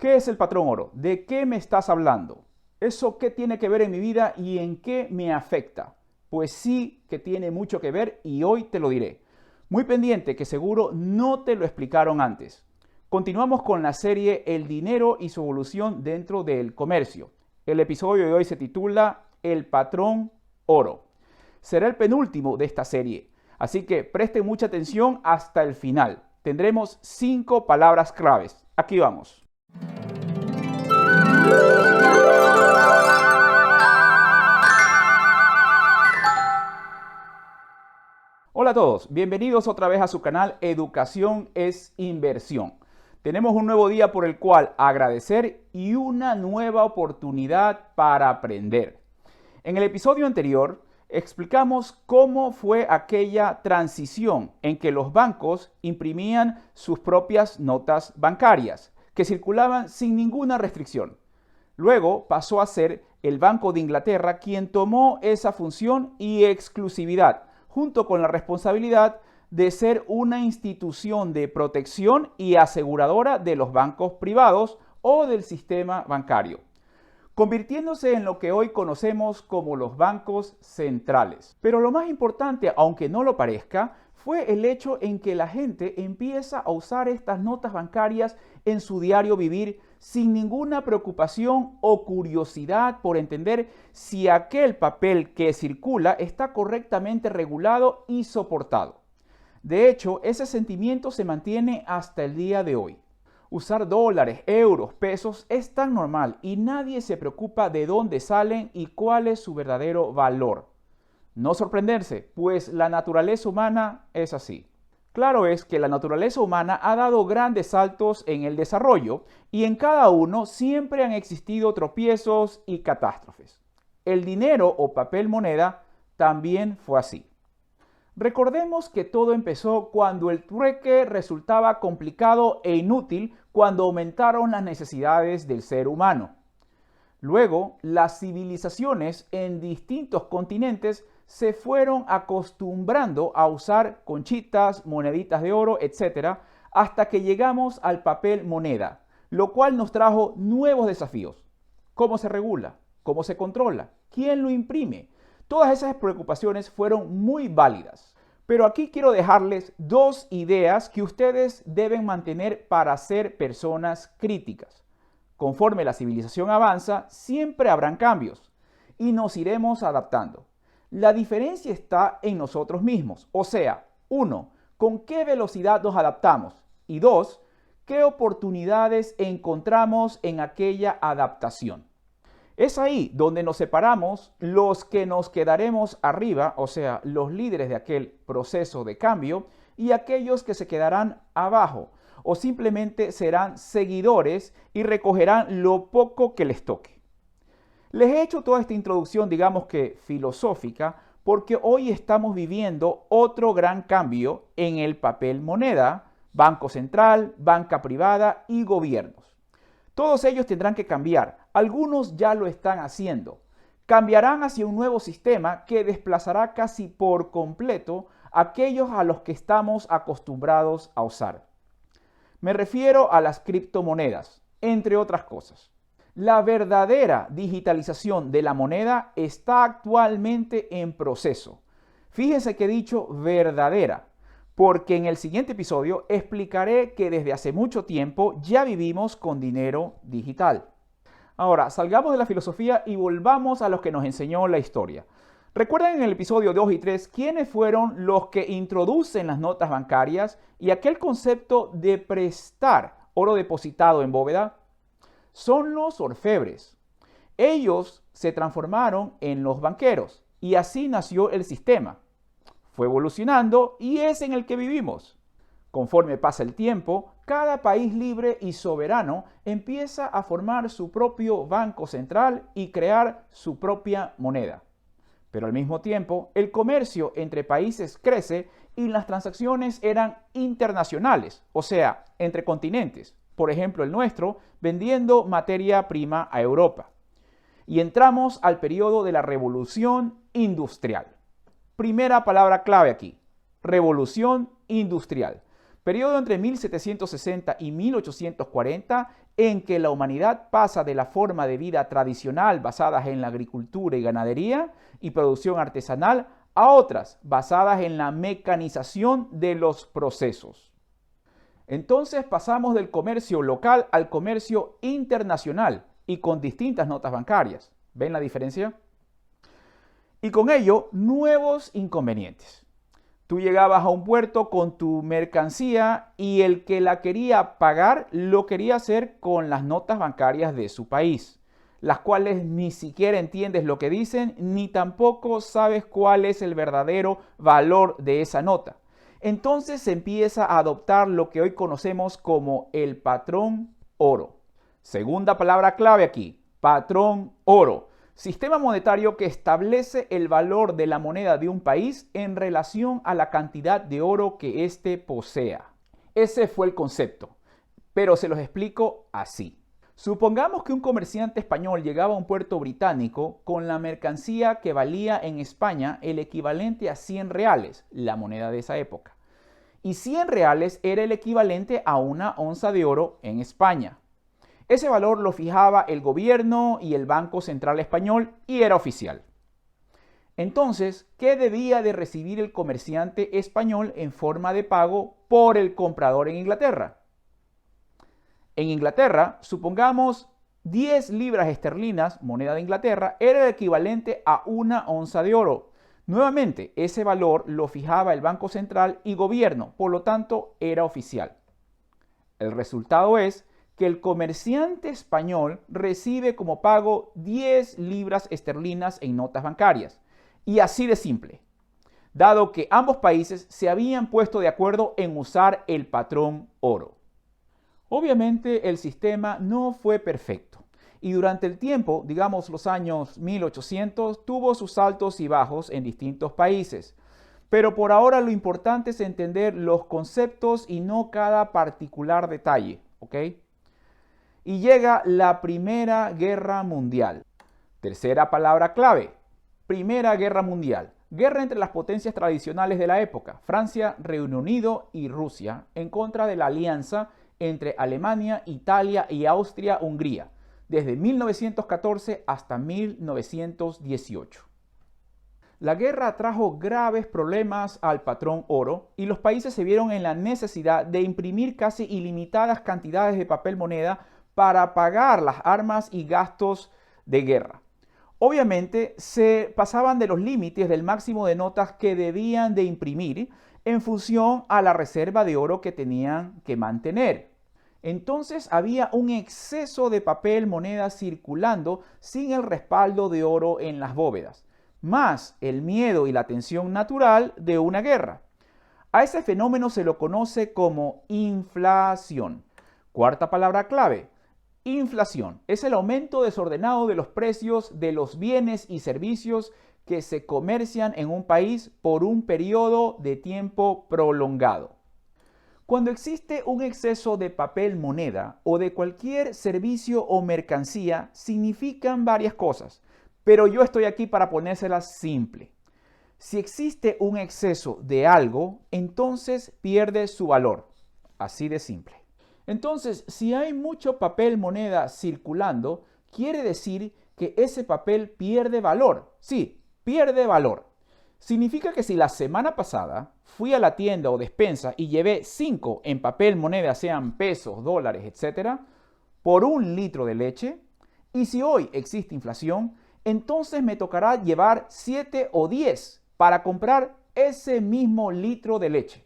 ¿Qué es el patrón oro? ¿De qué me estás hablando? ¿Eso qué tiene que ver en mi vida y en qué me afecta? Pues sí que tiene mucho que ver y hoy te lo diré. Muy pendiente que seguro no te lo explicaron antes. Continuamos con la serie El dinero y su evolución dentro del comercio. El episodio de hoy se titula El patrón oro. Será el penúltimo de esta serie, así que presten mucha atención hasta el final. Tendremos 5 palabras claves. Aquí vamos. Hola a todos, bienvenidos otra vez a su canal Educación es Inversión. Tenemos un nuevo día por el cual agradecer y una nueva oportunidad para aprender. En el episodio anterior explicamos cómo fue aquella transición en que los bancos imprimían sus propias notas bancarias, que circulaban sin ninguna restricción. Luego pasó a ser el Banco de Inglaterra quien tomó esa función y exclusividad, junto con la responsabilidad de ser una institución de protección y aseguradora de los bancos privados o del sistema bancario, convirtiéndose en lo que hoy conocemos como los bancos centrales. Pero lo más importante, aunque no lo parezca, fue el hecho en que la gente empieza a usar estas notas bancarias en su diario vivir sin ninguna preocupación o curiosidad por entender si aquel papel que circula está correctamente regulado y soportado. De hecho, ese sentimiento se mantiene hasta el día de hoy. Usar dólares, euros, pesos es tan normal y nadie se preocupa de dónde salen y cuál es su verdadero valor. No sorprenderse, pues la naturaleza humana es así. Claro es que la naturaleza humana ha dado grandes saltos en el desarrollo y en cada uno siempre han existido tropiezos y catástrofes. El dinero o papel moneda también fue así. Recordemos que todo empezó cuando el trueque resultaba complicado e inútil cuando aumentaron las necesidades del ser humano. Luego, las civilizaciones en distintos continentes se fueron acostumbrando a usar conchitas, moneditas de oro, etc., hasta que llegamos al papel moneda, lo cual nos trajo nuevos desafíos. ¿Cómo se regula? ¿Cómo se controla? ¿Quién lo imprime? Todas esas preocupaciones fueron muy válidas. Pero aquí quiero dejarles 2 ideas que ustedes deben mantener para ser personas críticas. Conforme la civilización avanza, siempre habrán cambios y nos iremos adaptando. La diferencia está en nosotros mismos, o sea, 1, con qué velocidad nos adaptamos y 2, qué oportunidades encontramos en aquella adaptación. Es ahí donde nos separamos los que nos quedaremos arriba, o sea, los líderes de aquel proceso de cambio, y aquellos que se quedarán abajo o simplemente serán seguidores y recogerán lo poco que les toque. Les he hecho toda esta introducción, digamos que filosófica, porque hoy estamos viviendo otro gran cambio en el papel moneda, banco central, banca privada y gobiernos. Todos ellos tendrán que cambiar. Algunos ya lo están haciendo. Cambiarán hacia un nuevo sistema que desplazará casi por completo aquellos a los que estamos acostumbrados a usar. Me refiero a las criptomonedas, entre otras cosas. La verdadera digitalización de la moneda está actualmente en proceso. Fíjense que he dicho verdadera, porque en el siguiente episodio explicaré que desde hace mucho tiempo ya vivimos con dinero digital. Ahora, salgamos de la filosofía y volvamos a lo que nos enseñó la historia. ¿Recuerdan en el episodio 2 y 3 quiénes fueron los que introducen las notas bancarias y aquel concepto de prestar oro depositado en bóveda? Son los orfebres. Ellos se transformaron en los banqueros y así nació el sistema. Fue evolucionando y es en el que vivimos. Conforme pasa el tiempo, cada país libre y soberano empieza a formar su propio banco central y crear su propia moneda. Pero al mismo tiempo, el comercio entre países crece y las transacciones eran internacionales, o sea, entre continentes. Por ejemplo, el nuestro, vendiendo materia prima a Europa. Y entramos al periodo de la Revolución Industrial. Primera palabra clave aquí, Revolución Industrial. Periodo entre 1760 y 1840 en que la humanidad pasa de la forma de vida tradicional basadas en la agricultura y ganadería y producción artesanal a otras basadas en la mecanización de los procesos. Entonces pasamos del comercio local al comercio internacional y con distintas notas bancarias. ¿Ven la diferencia? Y con ello, nuevos inconvenientes. Tú llegabas a un puerto con tu mercancía y el que la quería pagar lo quería hacer con las notas bancarias de su país, las cuales ni siquiera entiendes lo que dicen ni tampoco sabes cuál es el verdadero valor de esa nota. Entonces se empieza a adoptar lo que hoy conocemos como el patrón oro. Segunda palabra clave aquí, patrón oro. Sistema monetario que establece el valor de la moneda de un país en relación a la cantidad de oro que éste posea. Ese fue el concepto, pero se los explico así. Supongamos que un comerciante español llegaba a un puerto británico con la mercancía que valía en España el equivalente a 100 reales, la moneda de esa época. Y 100 reales era el equivalente a una onza de oro en España. Ese valor lo fijaba el gobierno y el Banco Central Español y era oficial. Entonces, ¿qué debía de recibir el comerciante español en forma de pago por el comprador en Inglaterra? En Inglaterra, supongamos 10 libras esterlinas, moneda de Inglaterra, era el equivalente a una onza de oro. Nuevamente, ese valor lo fijaba el Banco Central y gobierno, por lo tanto, era oficial. El resultado es que el comerciante español recibe como pago 10 libras esterlinas en notas bancarias. Y así de simple, dado que ambos países se habían puesto de acuerdo en usar el patrón oro. Obviamente el sistema no fue perfecto y durante el tiempo, digamos los años 1800, tuvo sus altos y bajos en distintos países. Pero por ahora lo importante es entender los conceptos y no cada particular detalle, ¿ok? Y llega la Primera Guerra Mundial. Tercera palabra clave, Primera Guerra Mundial. Guerra entre las potencias tradicionales de la época, Francia, Reino Unido y Rusia, en contra de la alianza entre Alemania, Italia y Austria-Hungría, desde 1914 hasta 1918. La guerra trajo graves problemas al patrón oro y los países se vieron en la necesidad de imprimir casi ilimitadas cantidades de papel moneda para pagar las armas y gastos de guerra. Obviamente se pasaban de los límites del máximo de notas que debían de imprimir en función a la reserva de oro que tenían que mantener. Entonces había un exceso de papel moneda circulando sin el respaldo de oro en las bóvedas, más el miedo y la tensión natural de una guerra. A ese fenómeno se lo conoce como inflación. Cuarta palabra clave. Inflación es el aumento desordenado de los precios de los bienes y servicios que se comercian en un país por un periodo de tiempo prolongado. Cuando existe un exceso de papel moneda o de cualquier servicio o mercancía, significan varias cosas, pero yo estoy aquí para ponérselas simple. Si existe un exceso de algo, entonces pierde su valor. Así de simple. Entonces, si hay mucho papel moneda circulando, quiere decir que ese papel pierde valor. Sí, pierde valor. Significa que si la semana pasada fui a la tienda o despensa y llevé 5 en papel moneda, sean pesos, dólares, etc., por 1 litro de leche, y si hoy existe inflación, entonces me tocará llevar 7 o 10 para comprar ese mismo litro de leche.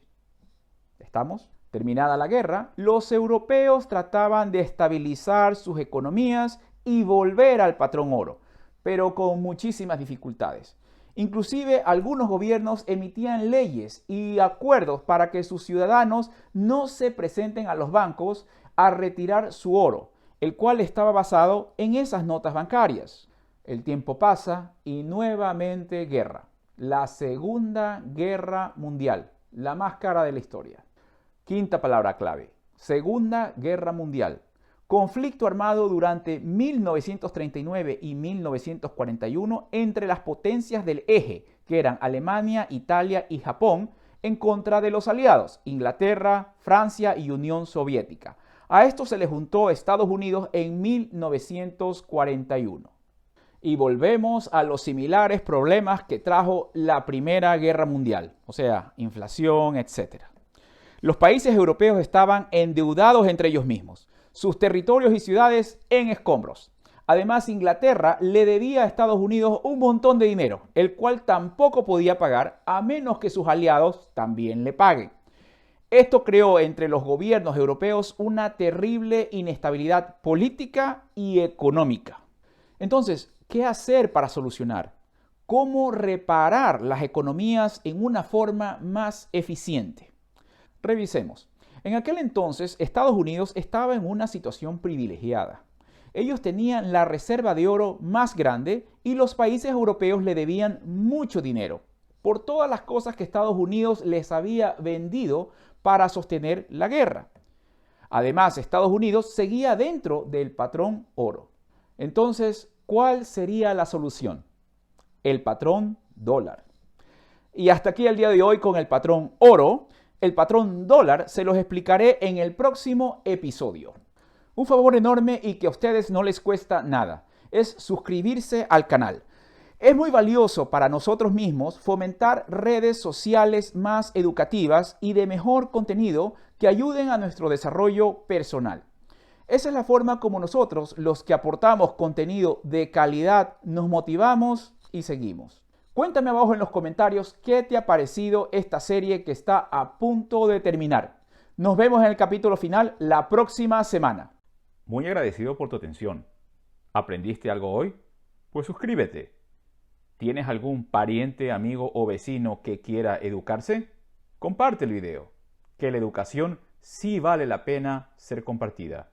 ¿Estamos? Terminada la guerra, los europeos trataban de estabilizar sus economías y volver al patrón oro, pero con muchísimas dificultades. Inclusive algunos gobiernos emitían leyes y acuerdos para que sus ciudadanos no se presenten a los bancos a retirar su oro, el cual estaba basado en esas notas bancarias. El tiempo pasa y nuevamente guerra. La Segunda Guerra Mundial, la más cara de la historia. Quinta palabra clave, Segunda Guerra Mundial. Conflicto armado durante 1939 y 1941 entre las potencias del eje, que eran Alemania, Italia y Japón, en contra de los aliados, Inglaterra, Francia y Unión Soviética. A esto se le juntó Estados Unidos en 1941. Y volvemos a los similares problemas que trajo la Primera Guerra Mundial, o sea, inflación, etc. Los países europeos estaban endeudados entre ellos mismos, sus territorios y ciudades en escombros. Además, Inglaterra le debía a Estados Unidos un montón de dinero, el cual tampoco podía pagar a menos que sus aliados también le paguen. Esto creó entre los gobiernos europeos una terrible inestabilidad política y económica. Entonces, ¿qué hacer para solucionar? ¿Cómo reparar las economías en una forma más eficiente? Revisemos. En aquel entonces, Estados Unidos estaba en una situación privilegiada. Ellos tenían la reserva de oro más grande y los países europeos le debían mucho dinero por todas las cosas que Estados Unidos les había vendido para sostener la guerra. Además, Estados Unidos seguía dentro del patrón oro. Entonces, ¿cuál sería la solución? El patrón dólar. Y hasta aquí el día de hoy con el patrón oro. El patrón dólar se los explicaré en el próximo episodio. Un favor enorme y que a ustedes no les cuesta nada, es suscribirse al canal. Es muy valioso para nosotros mismos fomentar redes sociales más educativas y de mejor contenido que ayuden a nuestro desarrollo personal. Esa es la forma como nosotros, los que aportamos contenido de calidad, nos motivamos y seguimos. Cuéntame abajo en los comentarios qué te ha parecido esta serie que está a punto de terminar. Nos vemos en el capítulo final la próxima semana. Muy agradecido por tu atención. ¿Aprendiste algo hoy? Pues suscríbete. ¿Tienes algún pariente, amigo o vecino que quiera educarse? Comparte el video, que la educación sí vale la pena ser compartida.